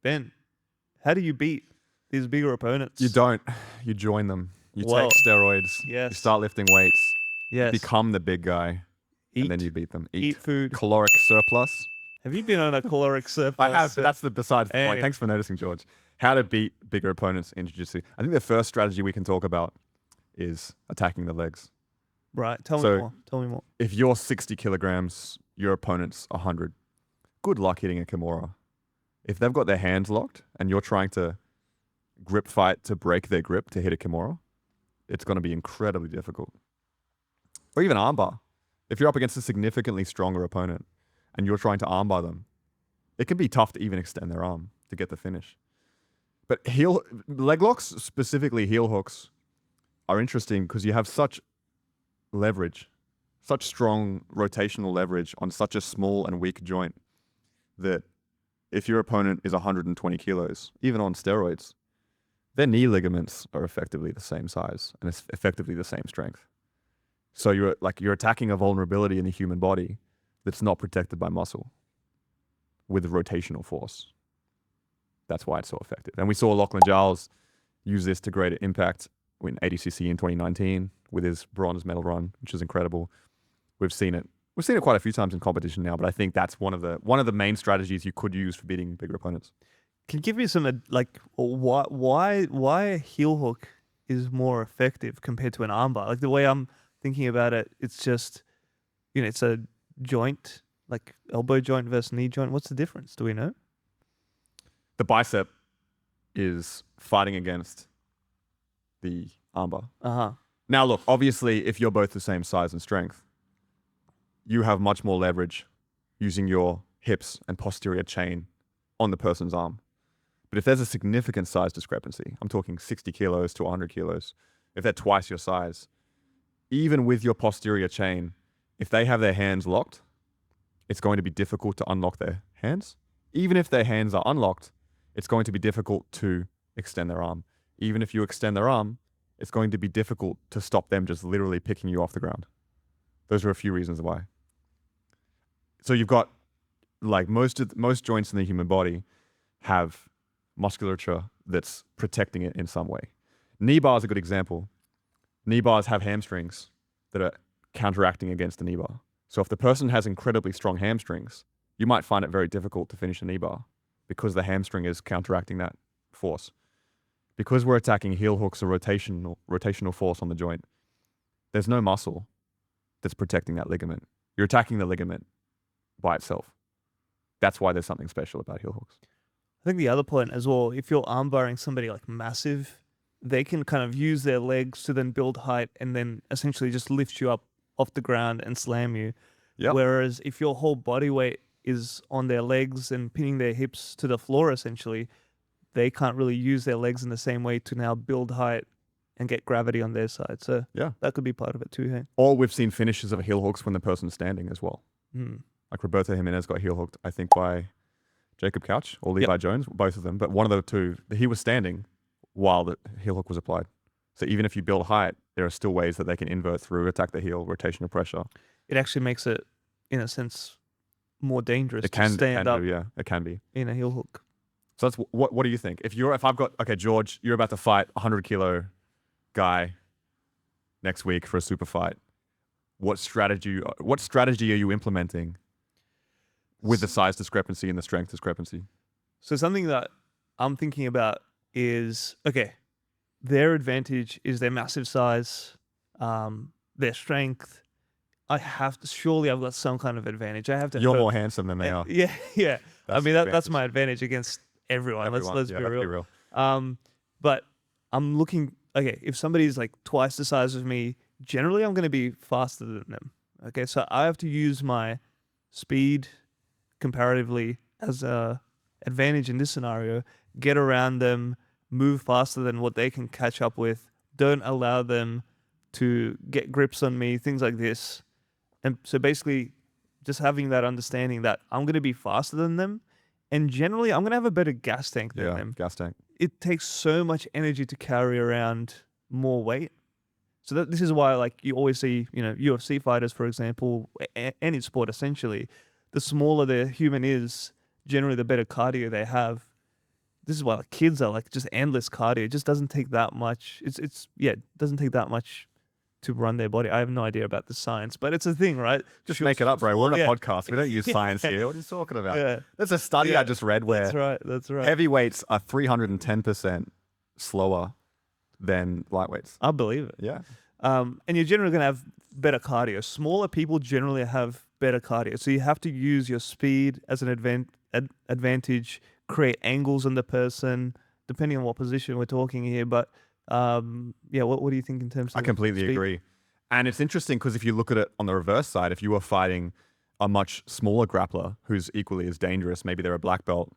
Ben, how do you beat these bigger opponents? You don't. You join them. You Whoa. take steroids. Yes. You start lifting weights. You Yes. become the big guy. Eat. And then you beat them. Eat food. Caloric surplus. Have you been on a caloric surplus? I have, but that's besides the point. Hey. Thanks for noticing, George. How to beat bigger opponents in jiu-jitsu. I think the first strategy we can talk about is attacking the legs. Right. Tell me more. If you're 60 kilograms, your opponent's 100. Good luck hitting a Kimura. If they've got their hands locked and you're trying to grip fight to break their grip to hit a Kimura, it's going to be incredibly difficult. Or even armbar. If you're up against a significantly stronger opponent and you're trying to armbar them, it can be tough to even extend their arm to get the finish. But leg locks, specifically heel hooks, are interesting because you have such leverage, such strong rotational leverage on such a small and weak joint that if your opponent is 120 kilos, even on steroids, their knee ligaments are effectively the same size and it's effectively the same strength. So you're attacking a vulnerability in the human body that's not protected by muscle with rotational force. That's why it's so effective. And we saw Lachlan Giles use this to great impact in ADCC in 2019 with his bronze medal run, which is incredible. We've seen it quite a few times in competition now, but I think that's one of the main strategies you could use for beating bigger opponents. Can you give me some why a heel hook is more effective compared to an armbar? Like the way I'm thinking about it, it's just, it's a joint, like elbow joint versus knee joint. What's the difference? Do we know? The bicep is fighting against the armbar. Now, look, obviously, if you're both the same size and strength, you have much more leverage using your hips and posterior chain on the person's arm. But if there's a significant size discrepancy, I'm talking 60 kilos to 100 kilos, if they're twice your size, even with your posterior chain, if they have their hands locked, it's going to be difficult to unlock their hands. Even if their hands are unlocked, it's going to be difficult to extend their arm. Even if you extend their arm, it's going to be difficult to stop them just literally picking you off the ground. Those are a few reasons why. So you've got, like, most joints in the human body have musculature that's protecting it in some way. Knee bar is a good example. Knee bars have hamstrings that are counteracting against the knee bar. So if the person has incredibly strong hamstrings, you might find it very difficult to finish a knee bar because the hamstring is counteracting that force. Because we're attacking heel hooks or rotational force on the joint, there's no muscle that's protecting that ligament. You're attacking the ligament by itself. That's why there's something special about heel hooks. I think the other point as well, if you're armbarring somebody like massive, they can kind of use their legs to then build height and then essentially just lift you up off the ground and slam you. Yep. Whereas if your whole body weight is on their legs and pinning their hips to the floor, essentially, they can't really use their legs in the same way to now build height and get gravity on their side. So yeah, that could be part of it too. Hey? Or we've seen finishes of heel hooks when the person's standing as well. Like Roberto Jimenez got heel hooked, I think, by Jacob Couch or Levi Jones, both of them. But one of the two, he was standing while the heel hook was applied. So even if you build height, there are still ways that they can invert through, attack the heel, rotational pressure. It actually makes it, in a sense, more dangerous to stand up. It can be in a heel hook. So that's what do you think? If I've got, okay, George, you're about to fight a 100-kilo guy next week for a super fight. What strategy are you implementing with the size discrepancy and the strength discrepancy? So something that I'm thinking about is, okay, their advantage is their massive size, their strength. Surely I've got some kind of advantage. I have to. You're more handsome than they are. Yeah. I mean, that's my advantage against everyone. Let's be real. But I'm looking, okay, if somebody's like twice the size of me, generally I'm going to be faster than them. Okay, so I have to use my speed comparatively as a advantage in this scenario, get around them, move faster than what they can catch up with, don't allow them to get grips on me, things like this. And so basically just having that understanding that I'm going to be faster than them, and generally I'm going to have a better gas tank than them. Gas tank. It takes so much energy to carry around more weight. So this is why, like, you always see, UFC fighters, for example, any sport essentially, the smaller the human is, generally the better cardio they have. this is why like kids are like just endless cardio. It just doesn't take that much. It doesn't take that much to run their body. I have no idea about the science, but it's a thing, right? Just make it up, bro. We're on a podcast. We don't use science here. What are you talking about? Yeah. There's a study I just read where that's right. heavyweights are 310% slower than lightweights. I believe it. Yeah. And you're generally going to have better cardio. Smaller people generally have better cardio. So you have to use your speed as an advantage, create angles on the person, depending on what position we're talking here. But what do you think in terms of I completely agree. And it's interesting because if you look at it on the reverse side, if you were fighting a much smaller grappler who's equally as dangerous, maybe they're a black belt,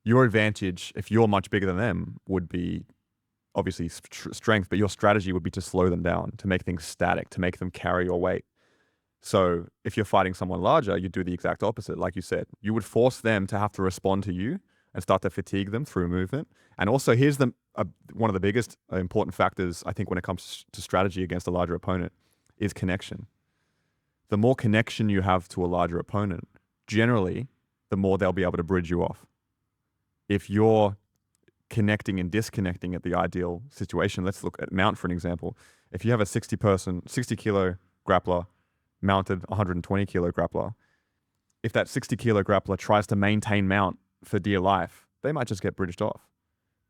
your advantage, if you're much bigger than them, would be obviously strength, but your strategy would be to slow them down, to make things static, to make them carry your weight. So if you're fighting someone larger, you do the exact opposite. Like you said, you would force them to have to respond to you and start to fatigue them through movement. And also here's one of the biggest important factors, I think, when it comes to strategy against a larger opponent is connection. The more connection you have to a larger opponent, generally, the more they'll be able to bridge you off. If you're connecting and disconnecting at the ideal situation, let's look at mount for an example. If you have a 60 kilo grappler mounted 120 kilo grappler, if that 60 kilo grappler tries to maintain mount for dear life, they might just get bridged off.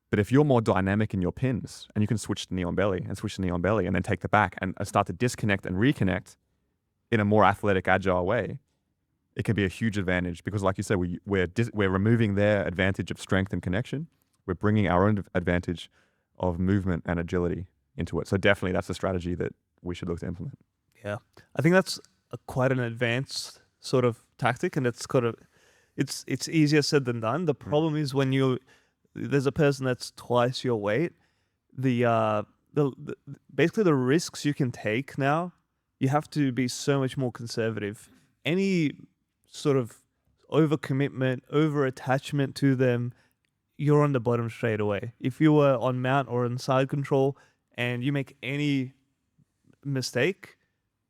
But if you're more dynamic in your pins and you can switch to knee on belly and then take the back and start to disconnect and reconnect in a more athletic, agile way, it can be a huge advantage because, like you said, we're removing their advantage of strength and connection. We're bringing our own advantage of movement and agility into it. So definitely that's a strategy that we should look to implement. Yeah. I think that's quite an advanced sort of tactic, and it's easier said than done. The problem is when there's a person that's twice your weight, the basically the risks you can take now, you have to be so much more conservative. Any sort of overcommitment, over-attachment to them, you're on the bottom straight away. If you were on mount or on side control and you make any mistake,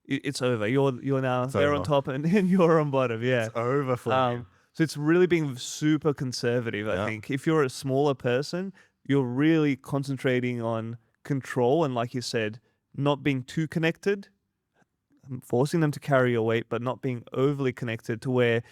it's over. You're now on top and you're on bottom. Yeah, it's over for you. So it's really being super conservative. I think if you're a smaller person, you're really concentrating on control and, like you said, not being too connected, forcing them to carry your weight, but not being overly connected to where,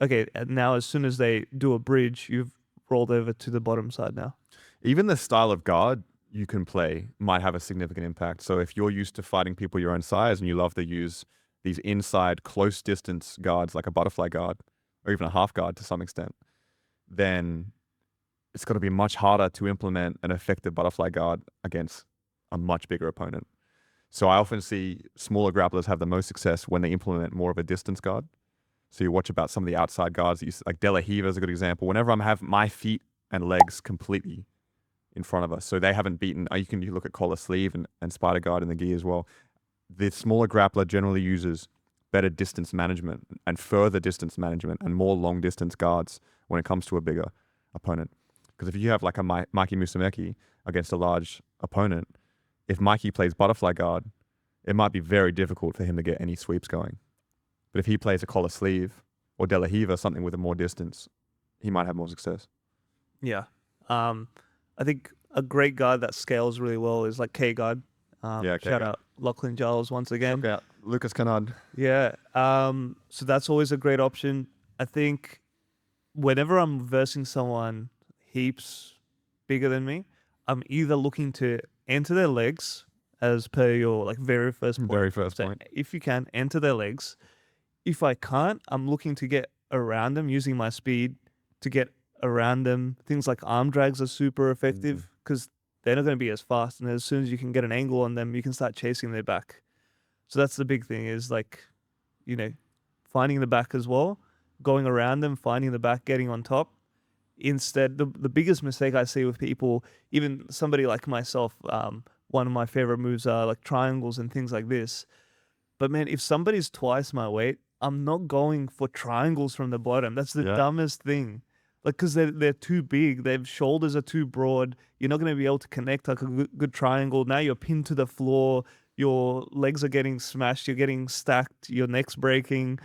okay, now as soon as they do a bridge, you've rolled over to the bottom side now. Even the style of guard you can play might have a significant impact. So if you're used to fighting people your own size and you love to use these inside close distance guards like a butterfly guard or even a half guard to some extent, then it's going to be much harder to implement an effective butterfly guard against a much bigger opponent. So I often see smaller grapplers have the most success when they implement more of a distance guard. So you watch about some of the outside guards, like De La Riva is a good example. Whenever I have my feet and legs completely in front of us, so they haven't beaten, you look at collar sleeve and spider guard in the gi as well. The smaller grappler generally uses better distance management and further distance management and more long distance guards when it comes to a bigger opponent. Because if you have like a Mikey Musumeci against a large opponent, if Mikey plays butterfly guard, it might be very difficult for him to get any sweeps going. But if he plays a collar sleeve or De La Riva, something with a more distance, he might have more success. Yeah. I think a great guard that scales really well is like K-guard. Shout out Lachlan Giles once again. Shout out Lucas Kennard. Yeah. So that's always a great option. I think whenever I'm versing someone heaps bigger than me, I'm either looking to enter their legs as per your like very first point. If you can, enter their legs. If I can't, I'm looking to get around them using my speed to get around them. Things like arm drags are super effective because they're not going to be as fast. And as soon as you can get an angle on them, you can start chasing their back. So that's the big thing is like, finding the back as well, going around them, finding the back, getting on top. Instead, the biggest mistake I see with people, even somebody like myself, one of my favorite moves are like triangles and things like this. But man, if somebody's twice my weight, I'm not going for triangles from the bottom. That's the dumbest thing. Like, because they're too big. Their shoulders are too broad. You're not going to be able to connect like a good triangle. Now you're pinned to the floor. Your legs are getting smashed. You're getting stacked. Your neck's breaking.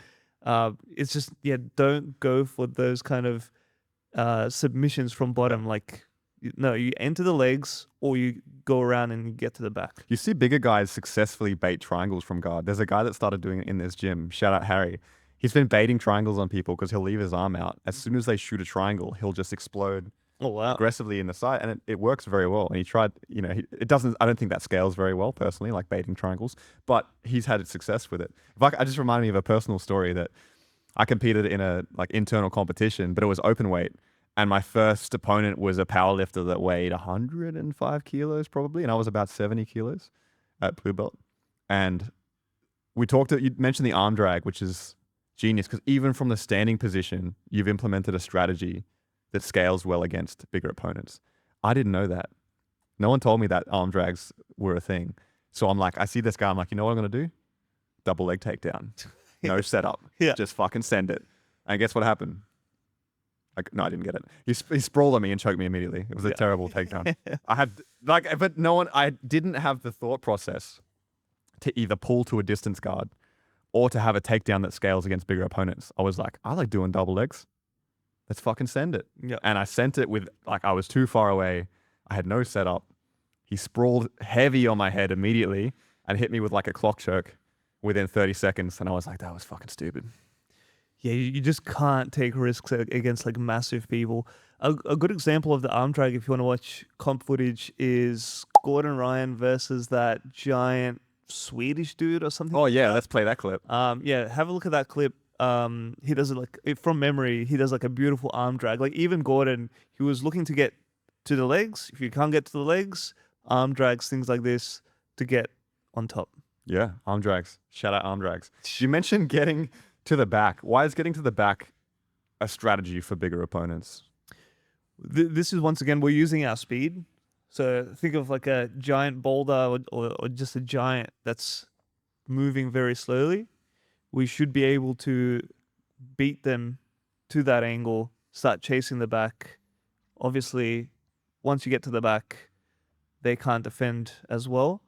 It's just, don't go for those kind of submissions from bottom. Like, no, you enter the legs or you go around and you get to the back. You see bigger guys successfully bait triangles from guard. There's a guy that started doing it in this gym. Shout out Harry. He's been baiting triangles on people because he'll leave his arm out. As soon as they shoot a triangle, he'll just explode aggressively in the side, and it works very well. And he tried, it doesn't. I don't think that scales very well personally, like baiting triangles, but he's had success with it. I just reminded me of a personal story that I competed in a internal competition, but it was open weight. And my first opponent was a powerlifter that weighed 105 kilos probably, and I was about 70 kilos at blue belt. And you mentioned the arm drag, which is genius because even from the standing position, you've implemented a strategy that scales well against bigger opponents. I didn't know that. No one told me that arm drags were a thing. So I'm like, I see this guy, I'm like, you know what I'm going to do? Double leg takedown. No setup. Yeah. Just fucking send it. And guess what happened? No, I didn't get it. He sprawled on me and choked me immediately. It was a terrible takedown. I didn't have the thought process to either pull to a distance guard or to have a takedown that scales against bigger opponents. I was like, I like doing double legs. Let's fucking send it. Yeah. And I sent it with, I was too far away. I had no setup. He sprawled heavy on my head immediately and hit me with like a clock choke within 30 seconds. And I was like, that was fucking stupid. Yeah, you just can't take risks against like massive people. A good example of the arm drag, if you want to watch comp footage, is Gordon Ryan versus that giant Swedish dude or something. Oh yeah, let's play that clip. Yeah, have a look at that clip. He does it from memory. He does like a beautiful arm drag. Like even Gordon, he was looking to get to the legs. If you can't get to the legs, arm drags, things like this to get on top. Yeah, arm drags. Shout out arm drags. You mentioned getting to the back. Why is getting to the back a strategy for bigger opponents? This is once again, we're using our speed. So think of like a giant boulder or just a giant that's moving very slowly. We should be able to beat them to that angle, start chasing the back. Obviously, once you get to the back, they can't defend as well.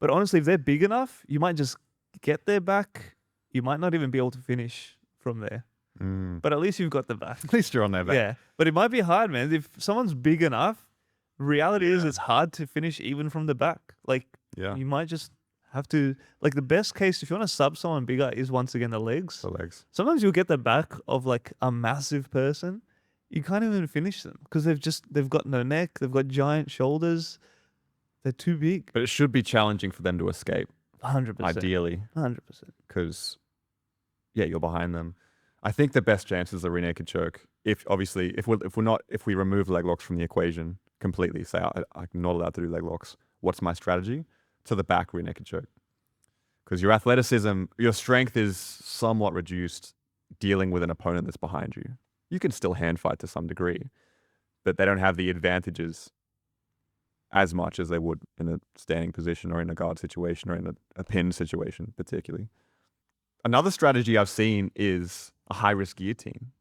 But honestly, if they're big enough, you might just get their back. You might not even be able to finish from there. But at least you've got the back. At least you're on their back. Yeah, but it might be hard, man. If someone's big enough, reality is it's hard to finish even from the back. Like, you might just have to, like the best case, if you want to sub someone bigger is once again the legs. The legs. Sometimes you'll get the back of like a massive person. You can't even finish them because they've got no neck. They've got giant shoulders. They're too big. But it should be challenging for them to escape. 100%. Ideally. 100%. Because, you're behind them. I think the best chance is the rear naked choke. If we remove leg locks from the equation completely, say I'm not allowed to do leg locks. What's my strategy? To the back rear naked choke. Because your athleticism, your strength is somewhat reduced dealing with an opponent that's behind you. You can still hand fight to some degree, but they don't have the advantages as much as they would in a standing position or in a guard situation or in a pin situation, particularly. Another strategy I've seen is a high-risk guillotine,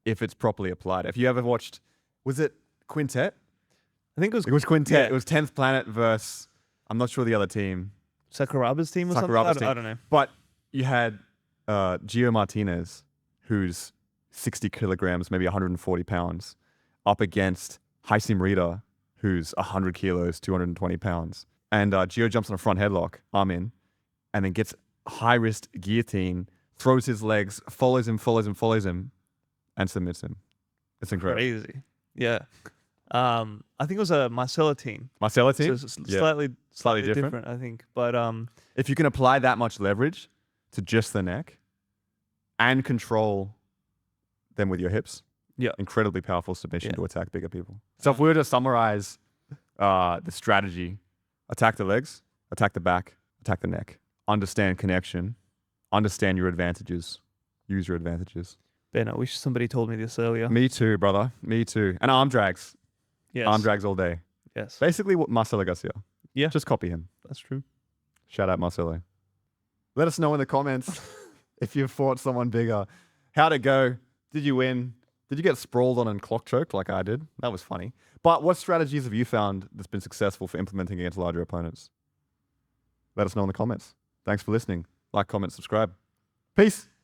if it's properly applied. If you ever watched, was it Quintet? I think it was Quintet. Yeah. It was 10th Planet versus, I'm not sure the other team. Sakuraba's team or Sakuraba's something? I don't know. But you had Gio Martinez, who's 60 kilograms, maybe 140 pounds, up against Haisim Rita, who's 100 kilos, 220 pounds. And Gio jumps on a front headlock, arm in, and then gets high-risk guillotine, throws his legs, follows him, and submits him. It's incredible. Crazy. Yeah. I think it was a Marcella team. Marcella team? So slightly different, I think. But if you can apply that much leverage to just the neck and control them with your hips, incredibly powerful submission to attack bigger people. So if we were to summarize the strategy, attack the legs, attack the back, attack the neck, understand connection, understand your advantages, use your advantages. Ben, I wish somebody told me this earlier. Me too, brother. Me too. And arm drags. Yes. Arm drags all day. Yes. Basically what Marcelo Garcia. Yeah. Just copy him. That's true. Shout out Marcelo. Let us know in the comments if you've fought someone bigger. How'd it go? Did you win? Did you get sprawled on and clock choked like I did? That was funny. But what strategies have you found that's been successful for implementing against larger opponents? Let us know in the comments. Thanks for listening. Like, comment, subscribe. Peace.